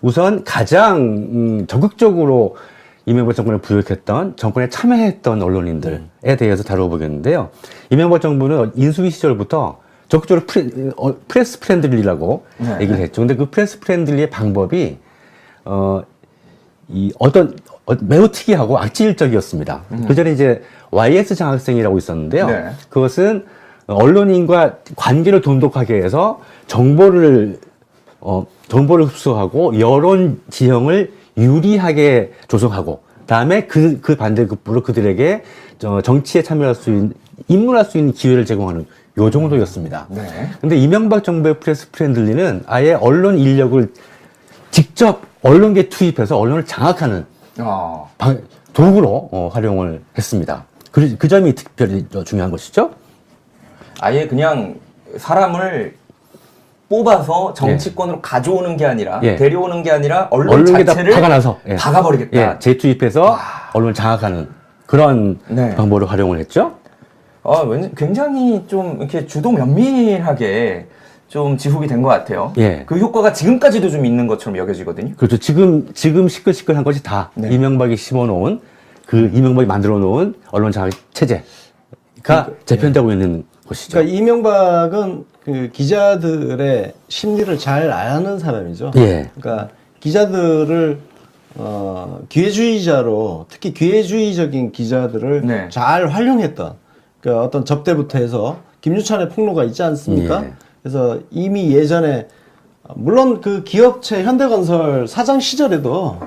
우선 가장 적극적으로 이명박 정권을 부역했던, 정권에 참여했던 언론인들에 대해서 다뤄보겠는데요. 이명박 정부는 인수위 시절부터 적극적으로 프레스 프렌들리라고 네. 얘기를 했죠. 근데 그 프레스 프렌들리의 방법이 매우 특이하고 악질적이었습니다. 그 전에 이제 YS 장학생이라고 있었는데요. 네. 그것은 언론인과 관계를 돈독하게 해서 정보를 흡수하고 여론 지형을 유리하게 조성하고, 다음에 그 반대급부로 그들에게 정치에 참여할 수 있는, 입문할 수 있는 기회를 제공하는 요 정도였습니다. 네. 근데 이명박 정부의 프레스 프렌들리는 아예 언론 인력을 직접 언론계에 투입해서 언론을 장악하는 도구로 활용을 했습니다. 그 점이 특별히 중요한 것이죠. 아예 그냥 사람을 뽑아서 정치권으로 가져오는 게 아니라 데려오는 게 아니라 언론 자체를 박아놔서 박아버리겠다. 재투입해서 언론을 장악하는 그런 방법을 활용을 했죠. 굉장히 좀 이렇게 주도 면밀하게 좀 지속이 된 것 같아요. 그 효과가 지금까지도 좀 있는 것처럼 여겨지거든요. 그렇죠. 지금 시끌시끌한 것이 다 이명박이 심어놓은, 이명박이 만들어놓은 언론 장악 체제가 재편되고 있는 것이죠. 그러니까 이명박은 그 기자들의 심리를 잘 아는 사람이죠. 그러니까 기자들을 기회주의자로, 특히 기회주의적인 기자들을 잘 활용했던, 그러니까 어떤 접대부터 해서 김유찬의 폭로가 있지 않습니까? 그래서 이미 예전에 물론 그 기업체 현대건설 사장 시절에도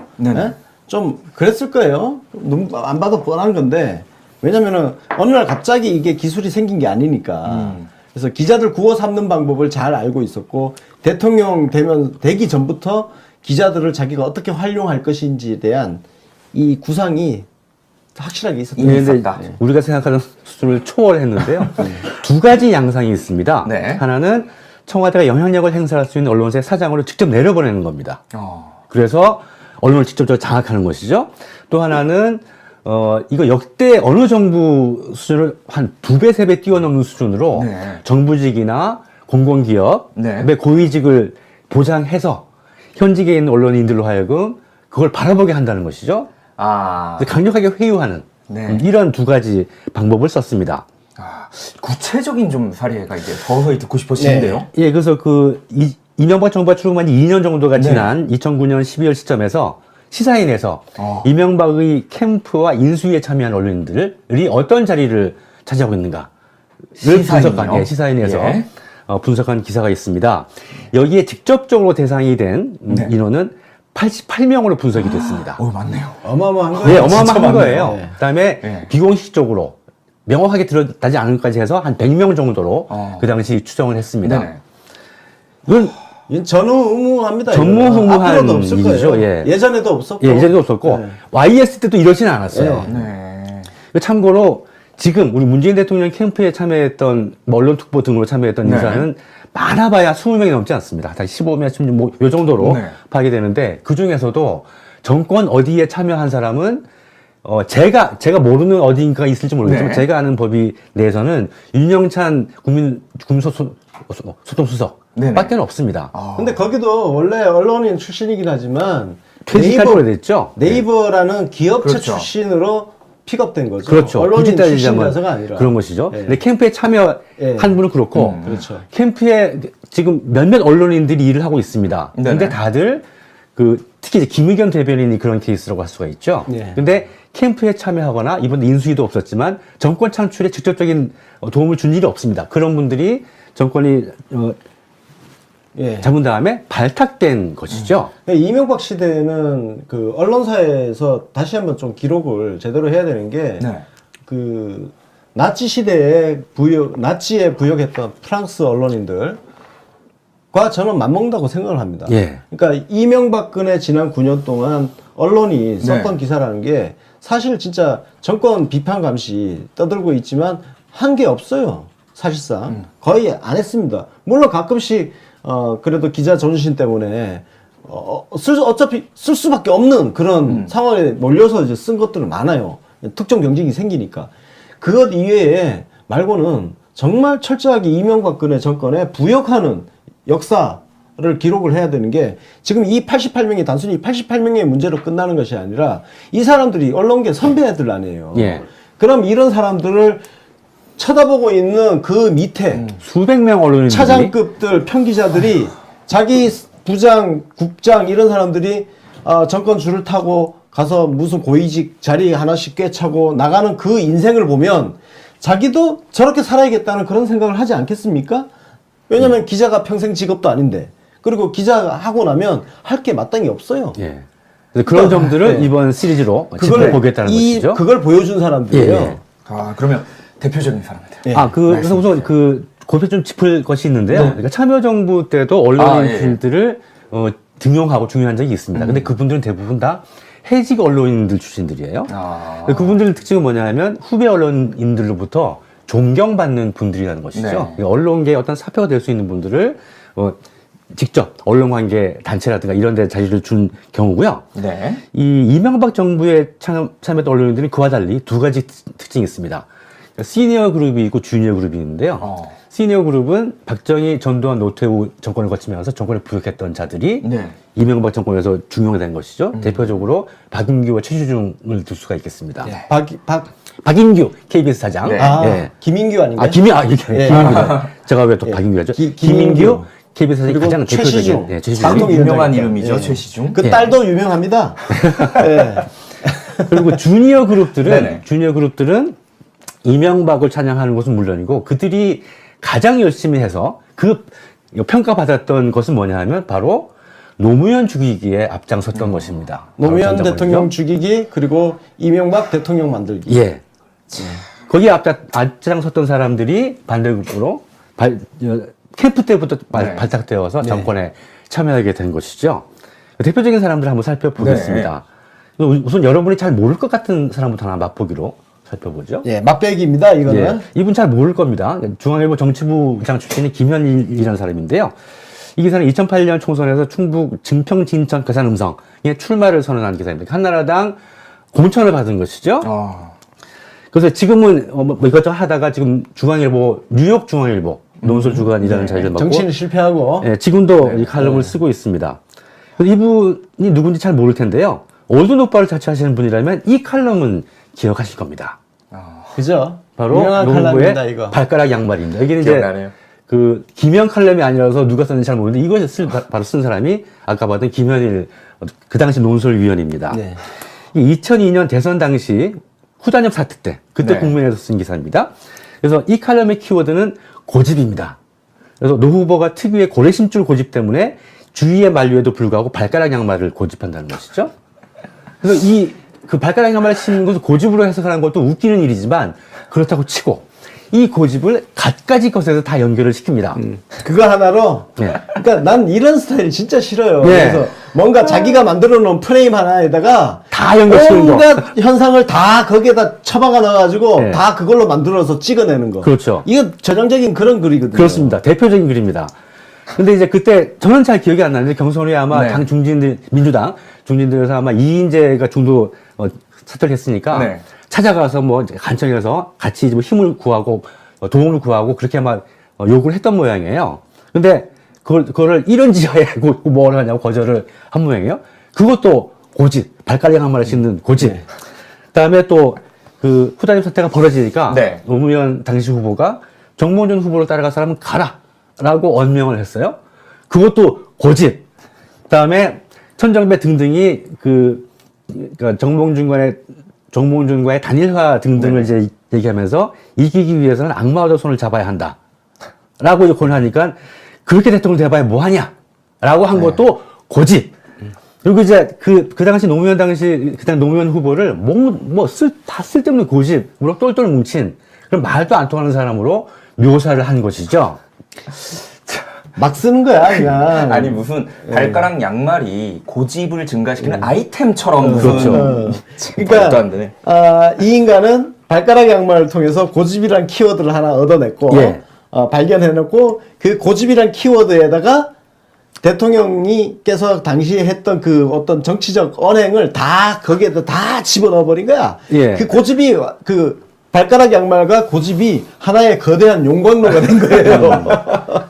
좀 그랬을 거예요. 안 봐도 뻔한 건데, 왜냐면은 어느 날 갑자기 이게 기술이 생긴 게 아니니까. 그래서 기자들 구워 삼는 방법을 잘 알고 있었고, 대통령 되기 전부터 기자들을 자기가 어떻게 활용할 것인지에 대한 이 구상이 확실하게 있었다. 우리가 생각하는 수준을 초월했는데요. 두 가지 양상이 있습니다. 하나는 청와대가 영향력을 행사할 수 있는 언론사의 사장으로 직접 내려보내는 겁니다. 그래서 언론을 직접적으로 장악하는 것이죠. 또 하나는 이거 역대 어느 정부 수준을 한 2배, 3배 뛰어넘는 수준으로 정부직이나 공공기업의 고위직을 보장해서 현직에 있는 언론인들로 하여금 그걸 바라보게 한다는 것이죠. 강력하게 회유하는 이런 두 가지 방법을 썼습니다. 구체적인 좀 사례가 이제 서서히 듣고 싶어지는데요. 그래서 이명박 정부가 출범한 지 2년 정도가 지난 2009년 12월 시점에서 시사인에서 이명박의 캠프와 인수위에 참여한 언론인들이 어떤 자리를 차지하고 있는가를 분석한, 시사인에서 분석한 기사가 있습니다. 여기에 직접적으로 대상이 된 인원은 88명으로 분석이 됐습니다. 많네요. 어마어마한 거예요. 어마어마한 거예요. 그다음에 비공식적으로 명확하게 드러나지 않은 것까지 해서 한 100명 정도로 그 당시 추정을 했습니다. 이건 전무후무합니다. 전무후무한 일이죠. 예전에도 없었고. 예전에도 없었고 YS 때도 이러지는 않았어요. 참고로 지금 우리 문재인 대통령 캠프에 참여했던 언론 특보 등으로 참여했던 인사는 많아봐야 20명이 넘지 않습니다. 다 15명, 16명 요 정도로 파악이 되는데, 그 중에서도 정권 어디에 참여한 사람은 제가 모르는 어디인가가 있을지 모르겠지만 제가 아는 법이 내에서는 윤영찬 국민소통수석 밖에는 없습니다. 근데 거기도 원래 언론인 출신이긴 하지만 퇴직할 때 됐죠. 네이버라는 기업체 출신으로 픽업된 거죠. 그렇죠. 언론인 출신이라서가 아니라 그런 것이죠. 근데 캠프에 참여한 분은 그렇고 캠프에 지금 몇몇 언론인들이 일을 하고 있습니다. 근데 다들 특히 이제 김의겸 대변인이 그런 케이스라고 할 수가 있죠. 근데 캠프에 참여하거나 이번 인수위도 없었지만 정권 창출에 직접적인 도움을 준 일이 없습니다. 그런 분들이 정권이 잡은 다음에 발탁된 것이죠. 이명박 시대는 그 언론사에서 다시 한번 좀 기록을 제대로 해야 되는 게 그 나치 시대에 나치에 부역했던 프랑스 언론인들과 저는 맞먹는다고 생각을 합니다. 그러니까 이명박근혜 지난 9년 동안 언론이 썼던 기사라는 게 사실 진짜 정권 비판 감시 떠들고 있지만 한 게 없어요. 사실상 거의 안 했습니다. 물론 가끔씩 그래도 기자 존신 때문에 어차피 쓸 수밖에 없는 그런 상황에 몰려서 이제 쓴 것들은 많아요. 특정 경쟁이 생기니까. 그것 이외에 말고는 정말 철저하게 이명박근혜 정권에 부역하는 역사 를 기록을 해야 되는 게 지금 이 88명이 단순히 88명의 문제로 끝나는 것이 아니라 이 사람들이 언론계 선배들 아니에요. 예. 그럼 이런 사람들을 쳐다보고 있는 그 밑에 수백 명 언론인들이 차장급들 평기자들이 자기 부장, 국장 이런 사람들이 정권 줄을 타고 가서 무슨 고위직 자리 하나씩 꿰차고 나가는 그 인생을 보면 자기도 저렇게 살아야겠다는 그런 생각을 하지 않겠습니까? 왜냐면 기자가 평생 직업도 아닌데 그리고 기자가 하고 나면 할 게 마땅히 없어요. 예. 그래서 그런 점들을 이번 시리즈로 짚어보겠다는 것이죠. 그걸 보여준 사람들이에요. 예. 그러면 대표적인 사람들. 예. 그래서 우선 그곳에 좀 짚을 것이 있는데요. 그러니까 참여정부 때도 언론인들을 등용하고 중요한 적이 있습니다. 근데 그분들은 대부분 다 해직 언론인들 출신들이에요. 그분들 특징은 뭐냐 하면 후배 언론인들로부터 존경받는 분들이라는 것이죠. 네. 그러니까 언론계의 어떤 사표가 될 수 있는 분들을 직접 언론관계 단체라든가 이런 데 자리를 준 경우고요. 네. 이 이명박 정부에 참여했던 언론인들은 그와 달리 두 가지 특징이 있습니다. 그러니까 시니어 그룹이 있고 주니어 그룹이 있는데요. 시니어 그룹은 박정희, 전두환, 노태우 정권을 거치면서 정권에 부역했던 자들이 이명박 정권에서 중용된 것이죠. 대표적으로 박인규와 최시중을 들 수가 있겠습니다. 박인규 KBS 사장. 김인규 아닌가요? 김인규. 제가 왜 또 박인규라죠? 김인규 KBS 사장이 가장 최시중. 대표적인. 방송 유명한 이름이죠, 최시중. 그 딸도 유명합니다. 그리고 주니어 그룹들은 이명박을 찬양하는 것은 물론이고 그들이 가장 열심히 해서 평가받았던 것은 뭐냐 하면 바로 노무현 죽이기에 앞장섰던 것입니다. 노무현 대통령 죽이기 그리고 이명박 대통령 만들기. 예. 거기에 앞장섰던 사람들이 반대급부로 캠프 때부터 발탁되어서 정권에 참여하게 된 것이죠. 대표적인 사람들을 한번 살펴보겠습니다. 우선 여러분이 잘 모를 것 같은 사람부터 하나 맛보기로 살펴보죠. 예, 맛배기입니다, 이거는. 이분 잘 모를 겁니다. 중앙일보 정치부장 출신의 김현일이라는 사람인데요. 이 기사는 2008년 총선에서 충북 증평 진천 괴산 음성에 출마를 선언한 기사입니다. 한나라당 공천을 받은 것이죠. 그래서 지금은 이것저것 하다가 지금 중앙일보, 뉴욕 중앙일보 논술 주간이라는 자리를 맡고 정치는 실패하고 지금도 이 칼럼을 쓰고 있습니다. 이분이 누군지 잘 모를 텐데요. 올드노빠를 자처하시는 분이라면 이 칼럼은 기억하실 겁니다. 그죠? 바로 노무부의 발가락 양말입니다. 이게 이제 김현 칼럼이 아니라서 누가 썼는지 잘 모르는데 이것을 바로 쓴 사람이 아까 봤던 김현일 그 당시 논설위원입니다. 2002년 대선 당시 후단협 사태 때 그때 국민에서 쓴 기사입니다. 그래서 이 칼럼의 키워드는 고집입니다. 그래서 노 후보가 특유의 고래심줄 고집 때문에 주위의 만류에도 불구하고 발가락 양말을 고집한다는 것이죠. 그래서 그 발가락 양말을 신는 것을 고집으로 해석하는 것도 웃기는 일이지만 그렇다고 치고 이 고집을 갖가지 것에서 다 연결을 시킵니다. 그거 하나로 그러니까 난 이런 스타일 진짜 싫어요. 그래서 뭔가 자기가 만들어 놓은 프레임 하나에다가 다 연결시키는 거. 온갖 현상을 다 거기에다 처박아 넣어가지고 다 그걸로 만들어서 찍어내는 거. 그렇죠. 이거 전형적인 그런 글이거든요. 그렇습니다. 대표적인 글입니다. 근데 이제 그때 저는 잘 기억이 안 나는데 경선 후에 아마 당 중진들, 민주당 중진들에서 아마 이인재가 중도 사퇴를 했으니까 찾아가서 간청해서 같이 힘을 구하고 도움을 구하고 그렇게 막 요구를 했던 모양이에요. 근데 그거를 이런 지하에 뭘 하냐고 거절을 한 모양이에요. 그것도 고집, 발가락 양말을 신는 고집. 그다음에 또 그 후단협 사태가 벌어지니까 노무현 당시 후보가 정몽준 후보를 따라갈 사람은 가라라고 언명을 했어요. 그것도 고집. 그다음에 천정배 등등이 그러니까 정몽준과의 단일화 등등을 이제 얘기하면서 이기기 위해서는 악마와도 손을 잡아야 한다. 라고 이제 권하니까 그렇게 대통령 돼봐야 뭐하냐? 라고 한 것도 고집. 그리고 이제 그 당시 노무현 후보를 다 쓸데없는 고집으로 똘똘 뭉친 그런 말도 안 통하는 사람으로 묘사를 한 것이죠. 막 쓰는 거야, 그냥. 아니, 무슨 발가락 양말이 고집을 증가시키는 아이템처럼 무슨. 그러니까, 이 인간은 발가락 양말을 통해서 고집이란 키워드를 하나 얻어냈고, 발견해놓고, 그 고집이란 키워드에다가 대통령께서 당시에 했던 그 어떤 정치적 언행을 다 거기에다 다 집어넣어버린 거야. 그 고집이 발가락 양말과 고집이 하나의 거대한 용광로가 된 거예요.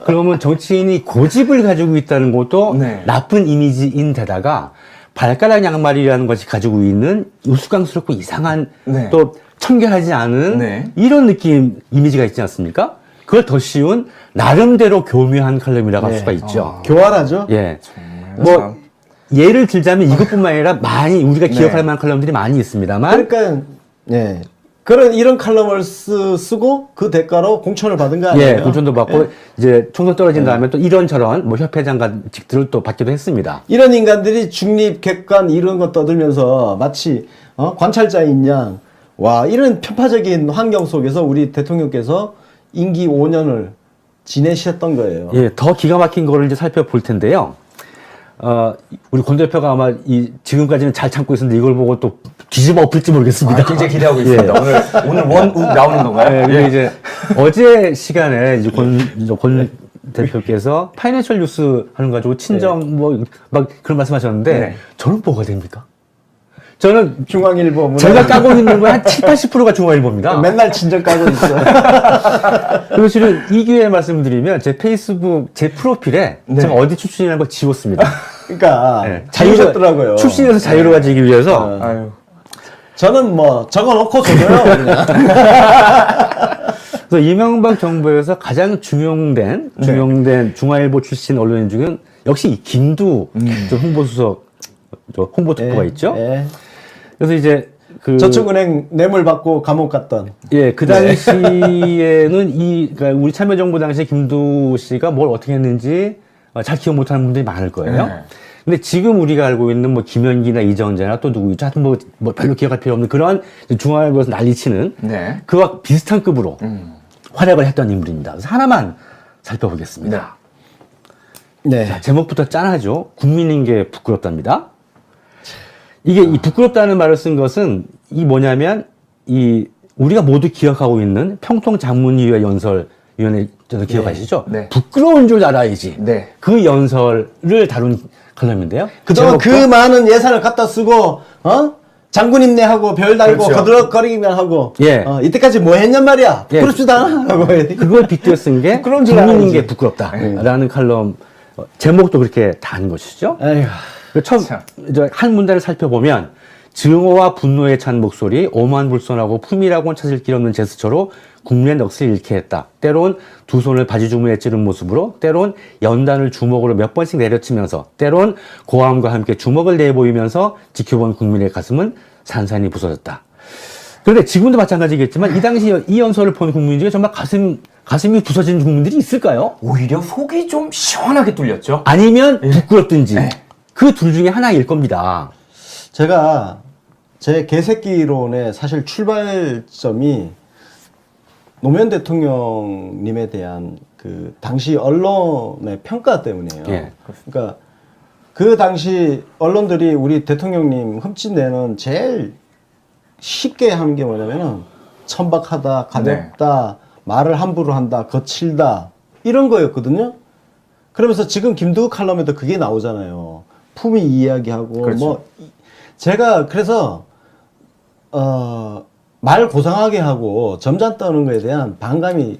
그러면 정치인이 고집을 가지고 있다는 것도 네. 나쁜 이미지인데다가 발가락 양말이라는 것이 가지고 있는 우스꽝스럽고 이상한 네. 또 청결하지 않은 네. 이런 느낌 이미지가 있지 않습니까? 그걸 더 씌운 나름대로 교묘한 칼럼이라고 할 네. 수가 있죠. 교활하죠? 예. 참. 뭐 예를 들자면 이것뿐만 아니라 많이 우리가 네. 기억할 만한 칼럼들이 많이 있습니다만 그러니까 예. 이런 칼럼을 쓰고 그 대가로 공천을 받은 거 아니에요? 예, 공천도 받고 이제 총선 떨어진 다음에 또 이런저런 뭐 협회장관직들을 또 받기도 했습니다. 이런 인간들이 중립, 객관 이런 거 떠들면서 마치 관찰자인 양, 와 이런 편파적인 환경 속에서 우리 대통령께서 임기 5년을 지내셨던 거예요. 예, 더 기가 막힌 거를 이제 살펴볼 텐데요. 우리 권 대표가 아마 지금까지는 잘 참고 있었는데 이걸 보고 또 뒤집어 엎을지 모르겠습니다. 굉장히 기대하고 있습니다. 예. 오늘 원우 나오는 건가요? 예, 근데 이제 어제 시간에 이제 권 대표께서 파이낸셜 뉴스 하는 거 가지고 친정 뭐 막 그런 말씀하셨는데 네. 저는 뭐가 됩니까? 저는 중앙일보 제가 까고 있는 거 한 7, 80%가 중앙일보입니다. 맨날 친정 까고 있어. 그리고 실은 이 기회에 말씀드리면 제 페이스북 제 프로필에 네. 제가 어디 출신이라는 걸 지웠습니다. 그러니까 네. 자유셨더라고요. 출신에서 자유로워지기 위해서 아유. 저는 뭐 적어놓고 줘요. 그냥. 그래서 이명박 정부에서 가장 중용된 중앙일보 출신 언론인 중은 역시 이 김두 저 홍보수석 홍보 특보가 있죠. 예. 그래서 이제 저축은행 뇌물 받고 감옥 갔던. 예, 그 당시에는 그러니까 우리 참여정부 당시에 김두 씨가 뭘 어떻게 했는지 잘 기억 못하는 분들이 많을 거예요. 네. 근데 지금 우리가 알고 있는 뭐 김현기나 이정재나 또 누구 있죠? 하여튼 뭐 별로 기억할 필요 없는 그런 중앙일보에서 난리치는 네. 그와 비슷한 급으로 활약을 했던 인물입니다. 그래서 하나만 살펴보겠습니다. 네. 자, 제목부터 짠하죠. 국민인 게 부끄럽답니다. 이게 이 부끄럽다는 말을 쓴 것은 이 뭐냐면 우리가 모두 기억하고 있는 평통장문위원회 연설위원회 기억하시죠? 네. 부끄러운 줄 알아야지. 네. 그 연설을 다룬 칼럼인데요. 그동안 그 많은 예산을 갖다 쓰고 장군님네하고 별 달고 그렇죠. 거들거리기만 하고 예. 이때까지 뭐 했냔 말이야. 예. 부끄럽지도 않아. 하고 그걸 빗대어 쓴 게 부끄러운 줄 국민인 알아야지. 게 부끄럽다라는 칼럼 제목도 그렇게 단 것이죠. 에휴. 처음 이제 한 문단을 살펴보면 증오와 분노에 찬 목소리, 오만불손하고 품이라고는 찾을 길 없는 제스처로 국민의 넋을 잃게 했다. 때론 두 손을 바지 주머니에 찌른 모습으로, 때론 연단을 주먹으로 몇 번씩 내려치면서, 때론 고함과 함께 주먹을 내보이면서 지켜본 국민의 가슴은 산산이 부서졌다. 그런데 지금도 마찬가지겠지만 이 당시 이 연설을 본 국민 중에 정말 가슴이 부서진 국민들이 있을까요? 오히려 속이 좀 시원하게 뚫렸죠. 아니면 부끄럽든지 그 둘 중에 하나일 겁니다. 제가 제 개새끼론의 사실 출발점이 노무현 대통령님에 대한 그 당시 언론의 평가 때문이에요. 예. 그러니까 그 당시 언론들이 우리 대통령님 흠집내는 제일 쉽게 하는 게 뭐냐면은 천박하다, 가볍다, 말을 함부로 한다, 거칠다 이런 거였거든요. 그러면서 지금 김두국 칼럼에도 그게 나오잖아요. 품위 이야기하고 그렇죠. 뭐 제가 그래서 말 고상하게 하고 점잖 떠는 거에 대한 반감이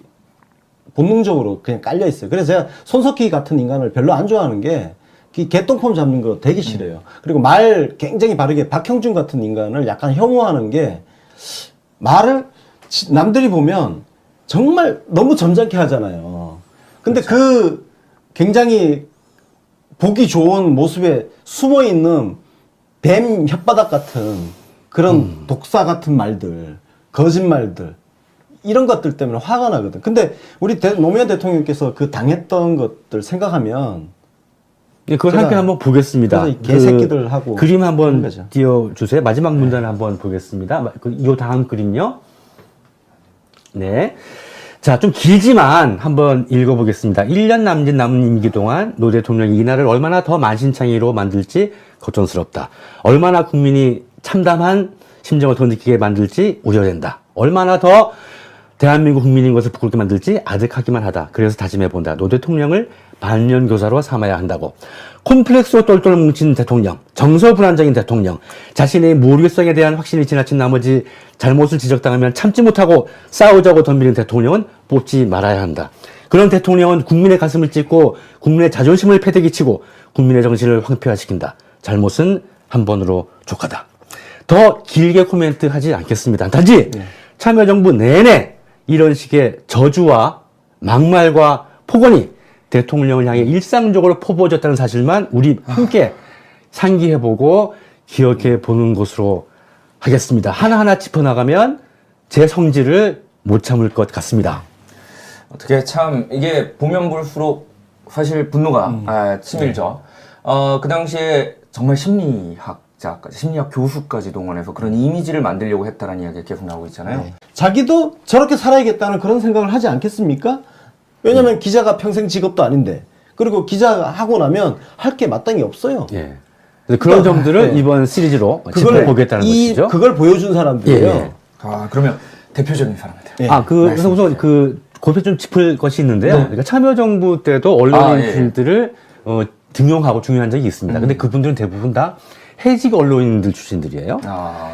본능적으로 그냥 깔려 있어요. 그래서 제가 손석희 같은 인간을 별로 안 좋아하는 게 개똥폼 잡는 거 되게 싫어요. 그리고 말 굉장히 바르게 박형준 같은 인간을 약간 혐오하는 게 말을 남들이 보면 정말 너무 점잖게 하잖아요. 근데 그 굉장히 보기 좋은 모습에 숨어 있는 뱀 혓바닥 같은 그런 독사 같은 말들, 거짓말들 이런 것들 때문에 화가 나거든. 근데 우리 노무현 대통령께서 그 당했던 것들 생각하면 그걸 함께 한번 보겠습니다. 그래서 이 개새끼들하고 그림 한번 그런 거죠. 띄워주세요. 마지막 문단을 한번 보겠습니다. 이 다음 그림요. 네. 자, 좀 길지만 한번 읽어보겠습니다. 1년 남은 임기 동안 노 대통령이 이 나라를 얼마나 더 만신창이로 만들지 걱정스럽다. 얼마나 국민이 참담한 심정을 더 느끼게 만들지 우려된다. 얼마나 더 대한민국 국민인 것을 부끄럽게 만들지 아득하기만 하다. 그래서 다짐해본다. 노 대통령을 반면교사로 삼아야 한다고. 콤플렉스로 똘똘 뭉친 대통령, 정서불안정인 대통령, 자신의 무리성에 대한 확신이 지나친 나머지 잘못을 지적당하면 참지 못하고 싸우자고 덤비는 대통령은 뽑지 말아야 한다. 그런 대통령은 국민의 가슴을 찢고 국민의 자존심을 패대기치고 국민의 정신을 황폐화시킨다. 잘못은 한 번으로 족하다. 더 길게 코멘트하지 않겠습니다. 단지 참여정부 내내 이런 식의 저주와 막말과 폭언이 대통령을 향해 일상적으로 퍼부어졌다는 사실만 우리 함께 상기해보고 기억해보는 것으로 하겠습니다. 하나하나 짚어나가면 제 성질을 못 참을 것 같습니다. 어떻게 참 이게 보면 볼수록 사실 분노가 치밀죠. 그 당시에 정말 심리학자까지, 심리학 교수까지 동원해서 그런 이미지를 만들려고 했다는 이야기가 계속 나오고 있잖아요. 네. 자기도 저렇게 살아야겠다는 그런 생각을 하지 않겠습니까? 왜냐면 기자가 평생 직업도 아닌데, 그리고 기자가 하고 나면 할 게 마땅히 없어요. 예. 그런 점들을 이번 시리즈로 짚어보겠다는 것이죠. 그걸 보여준 사람들이에요. 예. 그러면 대표적인 사람들. 예. 그래서 우선 골프 좀 짚을 것이 있는데요. 그러니까 참여정부 때도 언론인들을 등용하고 중요한 적이 있습니다. 근데 그분들은 대부분 다 해직 언론인들 출신들이에요.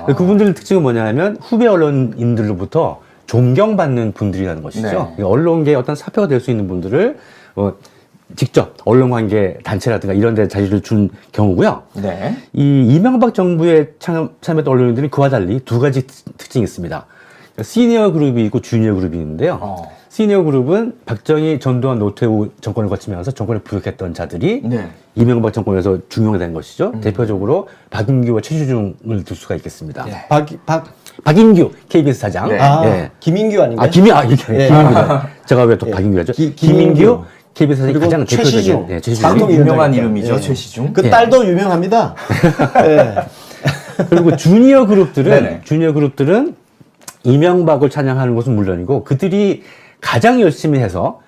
그분들 특징은 뭐냐 하면 후배 언론인들로부터 존경받는 분들이라는 것이죠. 네. 언론계의 어떤 사표가 될 수 있는 분들을 직접 언론관계 단체라든가 이런 데 자리를 준 경우고요. 네. 이 이명박 정부에 참여했던 언론인들은 그와 달리 두 가지 특징이 있습니다. 시니어 그룹이 있고 주니어 그룹이 있는데요. 시니어 그룹은 박정희, 전두환, 노태우 정권을 거치면서 정권을 부역했던 자들이 이명박 정권에서 중용된 것이죠. 대표적으로 박인규와 최시중을 들 수가 있겠습니다. 네. 박인규 KBS 사장. 네. 김인규 아닌가요? 김인규입니다. 제가 왜 또 박인규라죠? 김인규 KBS 사장이 가장 최시중. 대표적인 최시중. 방송 유명한 이름이죠. 최시중. 그 딸도 유명합니다. 그리고 주니어 그룹들은 이명박을 찬양하는 것은 물론이고 그들이 가장 열심히 해서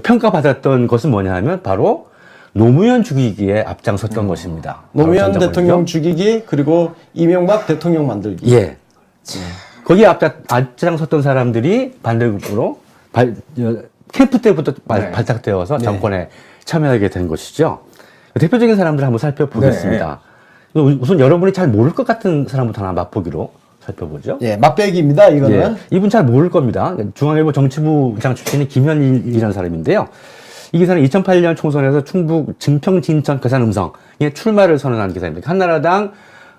평가받았던 것은 뭐냐 하면 바로 노무현 죽이기에 앞장섰던 것입니다. 노무현 대통령 죽이기, 그리고 이명박 대통령 만들기. 예. 거기에 앞장섰던 사람들이 반대급부로 캠프 때부터 발탁되어서 정권에 참여하게 된 것이죠. 대표적인 사람들을 한번 살펴보겠습니다. 우선 여러분이 잘 모를 것 같은 사람부터 하나 맛보기로 살펴보죠. 예, 맛배기입니다, 이거는. 이분 잘 모를 겁니다. 중앙일보 정치부장 출신의 김현일이라는 사람인데요. 이 기사는 2008년 총선에서 충북 증평, 진천, 괴산, 음성에 출마를 선언한 기사입니다. 한나라당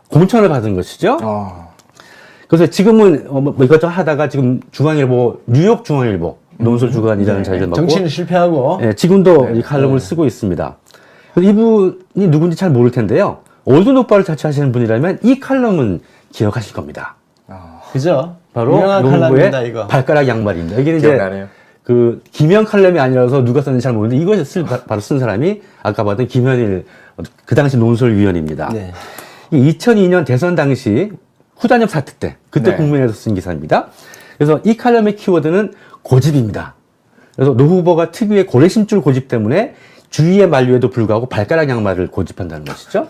공천을 받은 것이죠. 그래서 지금은 이것저것 하다가 지금 중앙일보, 뉴욕 중앙일보 논술 주간이라는 자리를 맡고 정치는 실패하고. 지금도 이 칼럼을 쓰고 있습니다. 그래서 이분이 누군지 잘 모를 텐데요. 올드노빠를 자처하시는 분이라면 이 칼럼은 기억하실 겁니다. 그죠? 바로 노무부의 발가락 양말입니다. 여기는 이제 김영 칼럼이 아니라서 누가 썼는지 잘 모르는데 이것을 바로 쓴 사람이 아까 봤던 김현일 그 당시 논설위원입니다. 2002년 대선 당시 후단협 사태 때 그때 국민에서 쓴 기사입니다. 그래서 이 칼럼의 키워드는 고집입니다. 그래서 노 후보가 특유의 고래심줄 고집 때문에 주위의 만류에도 불구하고 발가락 양말을 고집한다는 것이죠.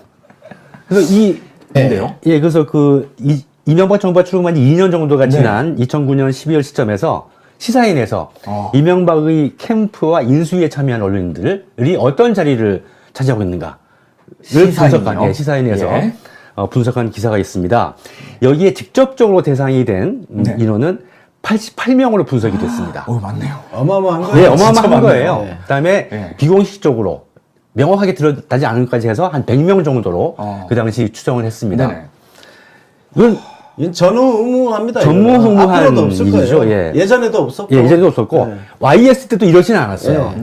그래서 그래서 이명박 정부가 출범한 지 2년 정도가 지난 2009년 12월 시점에서 시사인에서 이명박의 캠프와 인수위에 참여한 언론인들이 어떤 자리를 차지하고 있는가를 분석한 시사인에서 분석한 기사가 있습니다. 여기에 직접적으로 대상이 된 인원은 88명으로 분석이 됐습니다. 맞네요. 어마어마한 거예요. 네, 어마어마한 거예요. 그다음에 비공식적으로 명확하게 드러나지 않은 것까지 해서 한 100명 정도로 그 당시 추정을 했습니다. 이건 전무후무합니다. 전무후무한 일이죠. 예전에도 없었고. 예전에도 없었고 YS 때도 이러지는 않았어요.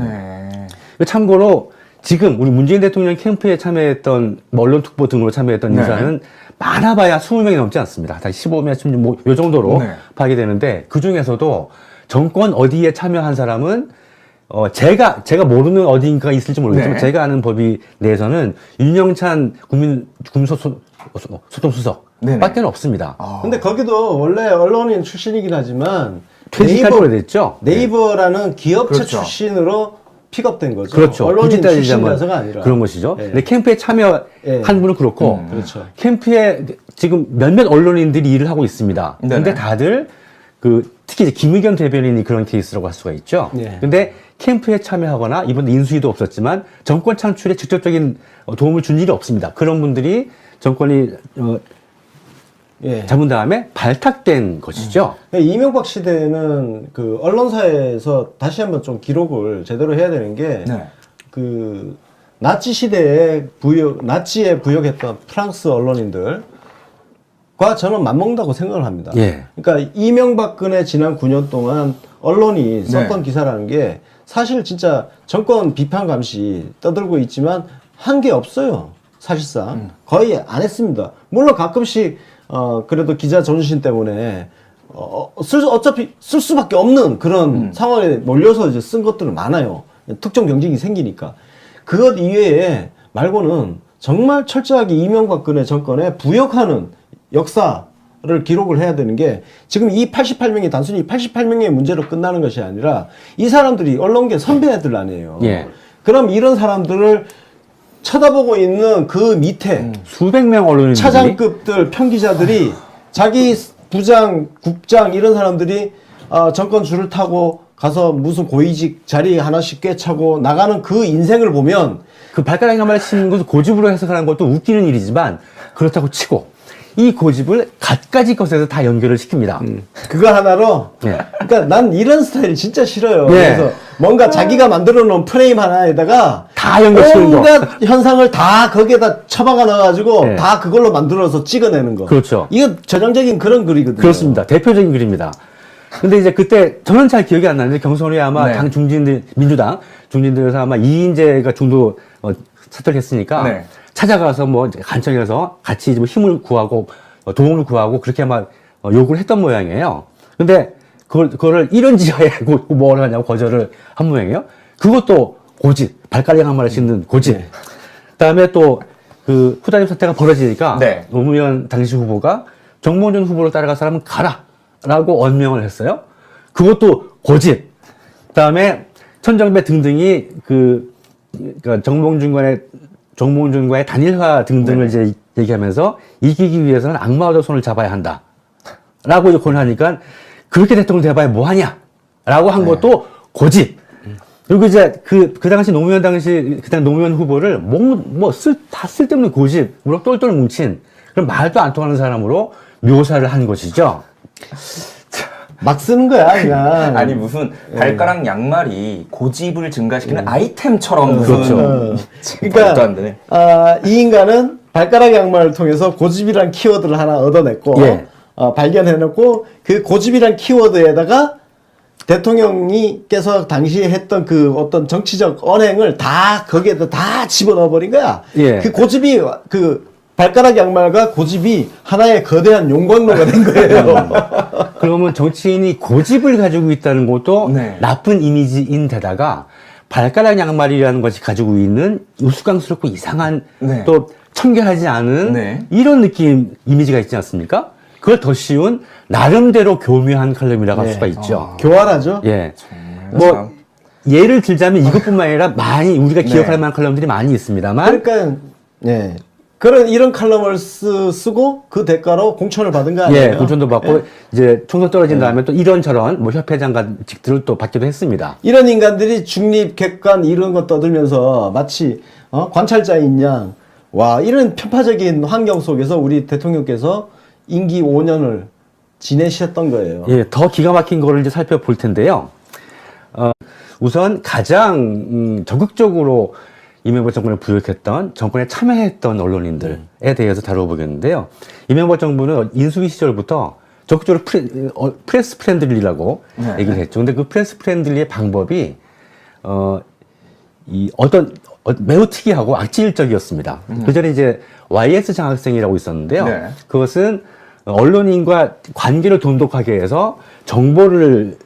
참고로 지금 우리 문재인 대통령 캠프에 참여했던 언론특보 등으로 참여했던 인사는 많아봐야 20명이 넘지 않습니다. 다 15명, 16명 요 정도로 파악이 되는데 그 중에서도 정권 어디에 참여한 사람은 제가 모르는 어딘가가 있을지 모르겠지만 제가 아는 법이 내에서는 윤영찬 국민소통수석 밖에 없습니다. 근데 거기도 원래 언론인 출신이긴 하지만 퇴직할 오래됐죠. 네이버라는 기업체 출신으로 픽업된 거죠. 그렇죠. 언론인 출신이라서가 아니라 그런 것이죠. 근데 캠프에 참여한 분은 그렇고 그렇죠. 캠프에 지금 몇몇 언론인들이 일을 하고 있습니다. 근데 다들 특히 이제 김의겸 대변인이 그런 케이스라고 할 수가 있죠. 예. 근데 캠프에 참여하거나 이번 인수위도 없었지만 정권 창출에 직접적인 도움을 준 일이 없습니다. 그런 분들이 정권이 예. 잡은 다음에 발탁된 것이죠. 이명박 시대에는 그 언론사에서 다시 한번 좀 기록을 제대로 해야 되는 게 네. 그 나치 시대에 나치에 부역했던 프랑스 언론인들과 저는 맞먹는다고 생각을 합니다. 예. 그러니까 이명박근혜 지난 9년 동안 언론이 썼던 기사라는 게 사실 진짜 정권 비판 감시 떠들고 있지만 한 게 없어요. 사실상 거의 안 했습니다. 물론 가끔씩 그래도 기자 자존심 때문에 어차피 쓸 수밖에 없는 그런 상황에 몰려서 이제 쓴 것들은 많아요. 특정 경쟁이 생기니까. 그것 이외에 말고는 정말 철저하게 이명박근혜 정권에 부역하는 역사를 기록을 해야 되는 게 지금 이 88명이 단순히 88명의 문제로 끝나는 것이 아니라 이 사람들이 언론계 선배들 아니에요. 예. 그럼 이런 사람들을 쳐다보고 있는 그 밑에 수백 명 언론인들이 차장급들, 평기자들이 자기 부장, 국장 이런 사람들이 정권 줄을 타고 가서 무슨 고위직 자리 하나씩 꿰차고 나가는 그 인생을 보면 그 발가락 한마리 치는 것을 고집으로 해석하는 것도 웃기는 일이지만 그렇다고 치고 이 고집을 갖가지 것에서 다 연결을 시킵니다. 그거 하나로 예. 그러니까 난 이런 스타일 진짜 싫어요. 예. 그래서 뭔가 자기가 만들어 놓은 프레임 하나에다가 다 연결시키는 거. 온갖 현상을 다 거기에다 처박아 넣어가지고 예. 다 그걸로 만들어서 찍어내는 거. 그렇죠. 이거 전형적인 그런 글이거든요. 그렇습니다. 대표적인 글입니다. 근데 이제 그때 저는 잘 기억이 안 나는데 경선에 아마 네. 당 중진들, 민주당 중진들에서 아마 이인재가 중도 사퇴했으니까 네. 찾아가서 뭐 간청해서 같이 뭐 힘을 구하고 도움을 구하고 그렇게 아마 요구를 했던 모양이에요. 근데 그거를 이런 지하에 뭘 하냐고 거절을 한 모양이에요. 그것도 고집, 발가락 한 마리 씻는 고집. 네. 그다음에 또 그 후다님 사태가 벌어지니까 네. 노무현 당시 후보가 정몽준 후보를 따라갈 사람은 가라라고 언명을 했어요. 그것도 고집. 그다음에 천정배 등등이 그러니까 정몽준과의 단일화 등등을 이제 얘기하면서 이기기 위해서는 악마와도 손을 잡아야 한다라고 이제 권하니까 그렇게 대통령 돼봐야 뭐하냐라고 한 것도 고집. 그리고 이제 그 당시 노무현 후보를 다 쓸데없는 고집으로 똘똘 뭉친 그런 말도 안 통하는 사람으로 묘사를 한 것이죠. 막 쓰는 거야 그냥. 아니 무슨 발가락 양말이 고집을 증가시키는 아이템처럼 무슨 그렇죠. 말도 안 되네. 이 인간은 발가락 양말을 통해서 고집이란 키워드를 하나 얻어냈고 예. 발견해놓고 그 고집이란 키워드에다가 대통령께서 당시에 했던 그 어떤 정치적 언행을 다 거기에다 다 집어넣어 버린 거야. 예. 그 고집이 그 발가락 양말과 고집이 하나의 거대한 용광로가 된 거예요. 그러면 정치인이 고집을 가지고 있다는 것도 네. 나쁜 이미지인 데다가 발가락 양말이라는 것이 가지고 있는 우스꽝스럽고 이상한 네. 또 청결하지 않은 네. 이런 느낌 이미지가 있지 않습니까? 그걸 더 씌운 나름대로 교묘한 칼럼이라고 할 수가 있죠. 교활하죠. 예. 참. 뭐 예를 들자면 이것뿐만 아니라 많이 우리가 기억할 만한 칼럼들이 많이 있습니다만 그러니까 예. 이런 칼럼을 쓰고 그 대가로 공천을 받은 거 예, 아니에요? 공천도 받고 이제 총선 떨어진 다음에 또 이런저런 뭐 협회장관직들을 또 받기도 했습니다. 이런 인간들이 중립, 객관 이런 거 떠들면서 마치 관찰자인 양, 와 이런 편파적인 환경 속에서 우리 대통령께서 임기 5년을 지내셨던 거예요. 예, 더 기가 막힌 거를 이제 살펴볼 텐데요. 우선 가장 적극적으로 이명박 정권을 부역했던 정권에 참여했던 언론인들에 대해서 다뤄보겠는데요. 이명박 정부는 인수위 시절부터 적극적으로 프레스 프렌들리라고 네. 얘기를 했죠. 근데 그 프레스 프렌들리의 방법이 매우 특이하고 악질적이었습니다. 그 전에 이제 YS 장학생이라고 있었는데요. 네. 그것은 언론인과 관계를 돈독하게 해서 정보를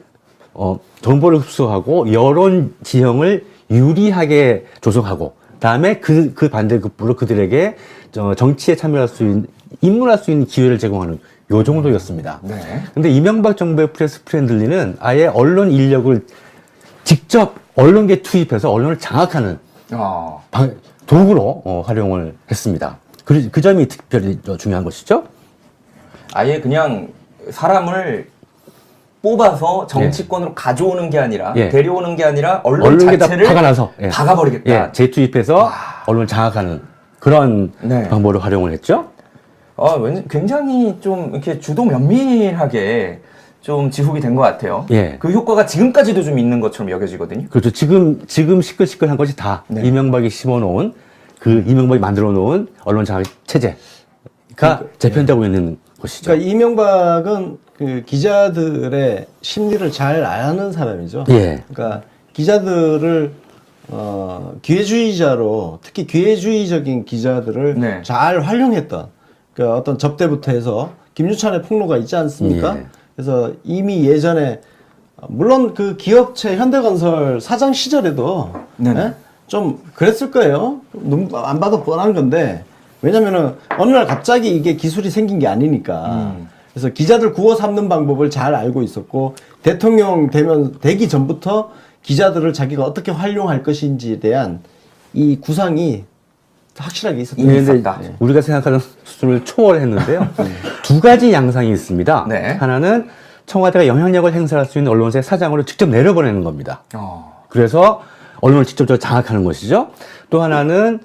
흡수하고 여론 지형을 유리하게 조성하고, 다음에 그 반대급부로 그들에게 정치에 참여할 수 있는, 입문할 수 있는 기회를 제공하는 요 정도였습니다. 네. 근데 이명박 정부의 프레스 프렌들리는 아예 언론 인력을 직접 언론계 투입해서 언론을 장악하는 도구로 활용을 했습니다. 그 점이 특별히 중요한 것이죠. 아예 그냥 사람을 뽑아서 정치권으로 가져오는 게 아니라 예. 데려오는 게 아니라 언론 언론에다 자체를 박아놔서 예. 박아버리겠다. 예, 재투입해서 언론을 장악하는 그런 네. 방법을 활용을 했죠. 왠지 굉장히 좀 이렇게 주도 면밀하게 좀 지속이 된 것 같아요. 예. 그 효과가 지금까지도 좀 있는 것처럼 여겨지거든요. 그렇죠. 지금 시끌시끌한 것이 다 네. 이명박이 심어놓은 이명박이 만들어놓은 언론 장악 체제가 재편되고 있는 것이죠. 그러니까 이명박은 그 기자들의 심리를 잘 아는 사람이죠. 예. 그러니까 기자들을 기회주의자로 특히 기회주의적인 기자들을 네. 잘 활용했던 그 어떤 접대부터 해서 김유찬의 폭로가 있지 않습니까? 예. 그래서 이미 예전에 물론 그 기업체 현대건설 사장 시절에도 네네. 예? 좀 그랬을 거예요. 눈 안 봐도 뻔한 건데 왜냐면은 어느 날 갑자기 이게 기술이 생긴 게 아니니까. 그래서 기자들 구워 삼는 방법을 잘 알고 있었고 대통령 되기 전부터 기자들을 자기가 어떻게 활용할 것인지에 대한 이 구상이 확실하게 있었던 예, 것 근데 같다. 예. 우리가 생각하는 수준을 초월했는데요. 두 가지 양상이 있습니다. 네. 하나는 청와대가 영향력을 행사할 수 있는 언론사의 사장으로 직접 내려보내는 겁니다. 그래서 언론을 직접적으로 장악하는 것이죠. 또 하나는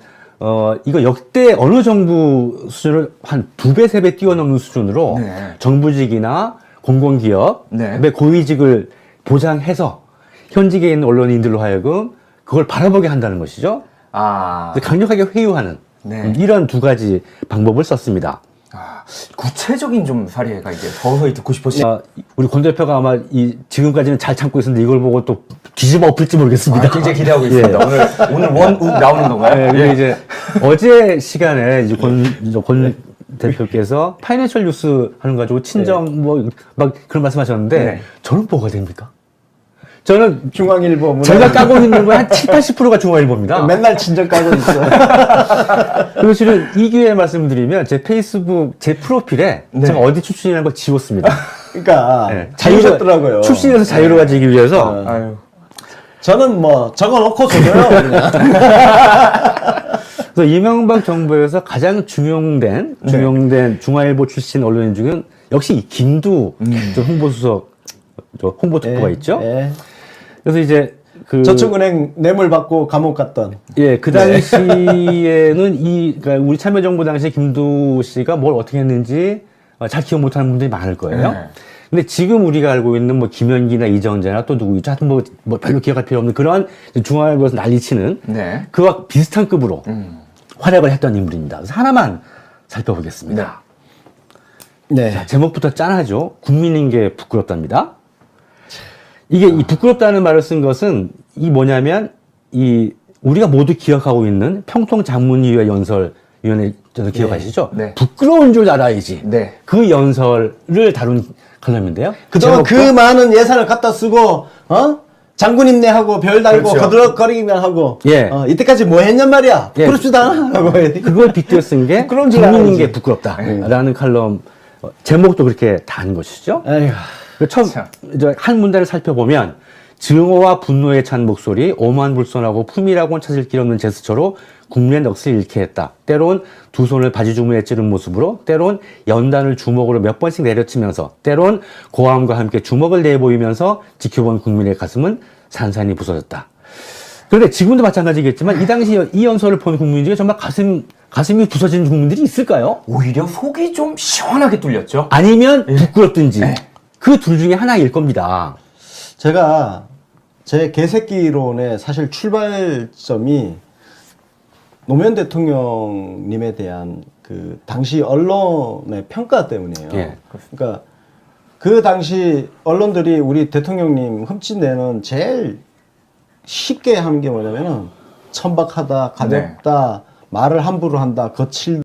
이거 역대 어느 정부 수준을 한 2배, 3배 뛰어넘는 수준으로 네. 정부직이나 공공기업의 네. 고위직을 보장해서 현직에 있는 언론인들로 하여금 그걸 바라보게 한다는 것이죠. 강력하게 회유하는 네. 이런 두 가지 방법을 썼습니다. 구체적인 좀 사례가 이제 서서히 듣고 싶었어요. 우리 권 대표가 아마 지금까지는 잘 참고 있었는데 이걸 보고 또 뒤집어 엎을지 모르겠습니다. 굉장히 기대하고 있습니다. 예. 오늘 원욱 나오는 건가요? 네, 그리고 이제 어제 시간에 이제 권 대표께서 파이낸셜 뉴스 하는 거 가지고 친정 뭐 막 그런 말씀하셨는데 네. 저는 뭐가 됩니까? 저는 중앙일보 제가 까고 있는 거한 7, 80%가 중앙일보입니다. 맨날 친정 까고 있어요. 그리고 실은 이 기회에 말씀드리면 제 페이스북 제 프로필에 네. 제가 어디 출신이라는 걸 지웠습니다. 그러니까 네. 자유셨더라고요. 출신에서 자유를 가지기 위해서 아유. 저는 뭐 적어놓고 줘요 그냥. 그래서 이명박 정부에서 가장 중용된 중앙일보 출신 언론인 중은 역시 이 김두 저 홍보수석 홍보특보가 있죠. 그래서 이제 저축은행 뇌물 받고 감옥 갔던. 예, 그 당시에는 그러니까 우리 참여정부 당시에 김두 씨가 뭘 어떻게 했는지 잘 기억 못하는 분들이 많을 거예요. 네. 근데 지금 우리가 알고 있는 뭐 김현기나 이정재나 또 누구 있죠? 하여튼 뭐 별로 기억할 필요 없는 그런 중앙일보에서 난리치는 네. 그와 비슷한 급으로 활약을 했던 인물입니다. 그래서 하나만 살펴보겠습니다. 네. 자, 제목부터 짠하죠. 국민인 게 부끄럽답니다. 이게 이 부끄럽다는 말을 쓴 것은 이 뭐냐면 우리가 모두 기억하고 있는 평통장문위원회 연설위원회 기억하시죠? 네. 부끄러운 줄 알아야지. 네. 그 연설을 다룬 칼럼인데요. 그동안 그 많은 예산을 갖다 쓰고 장군 임내하고 별 달고 그렇죠. 거들거리기만 하고 예. 이때까지 뭐 했냔 말이야. 예. 부끄럽지도 않아. 하고 그걸 빗대어 쓴 게 부끄러운 줄 국민인 알아야지. 게 부끄럽다라는 칼럼 제목도 그렇게 단 것이죠. 에휴. 처음 한 문단을 살펴보면 증오와 분노에 찬 목소리, 오만불손하고 품이라고는 찾을 길 없는 제스처로 국민의 넋을 잃게 했다. 때론 두 손을 바지 주머니에 찌른 모습으로, 때론 연단을 주먹으로 몇 번씩 내려치면서, 때론 고함과 함께 주먹을 내보이면서 지켜본 국민의 가슴은 산산이 부서졌다. 그런데 지금도 마찬가지겠지만 이 당시 이 연설을 본 국민 중에 정말 가슴이 부서지는 국민들이 있을까요? 오히려 속이 좀 시원하게 뚫렸죠. 아니면 부끄럽든지 그 둘 중에 하나일 겁니다. 제가 제 개새끼론의 사실 출발점이 노무현 대통령님에 대한 그 당시 언론의 평가 때문이에요. 예. 그러니까 그 당시 언론들이 우리 대통령님 흠집내는 제일 쉽게 하는 게 뭐냐면은 천박하다, 가볍다, 말을 함부로 한다, 거칠다.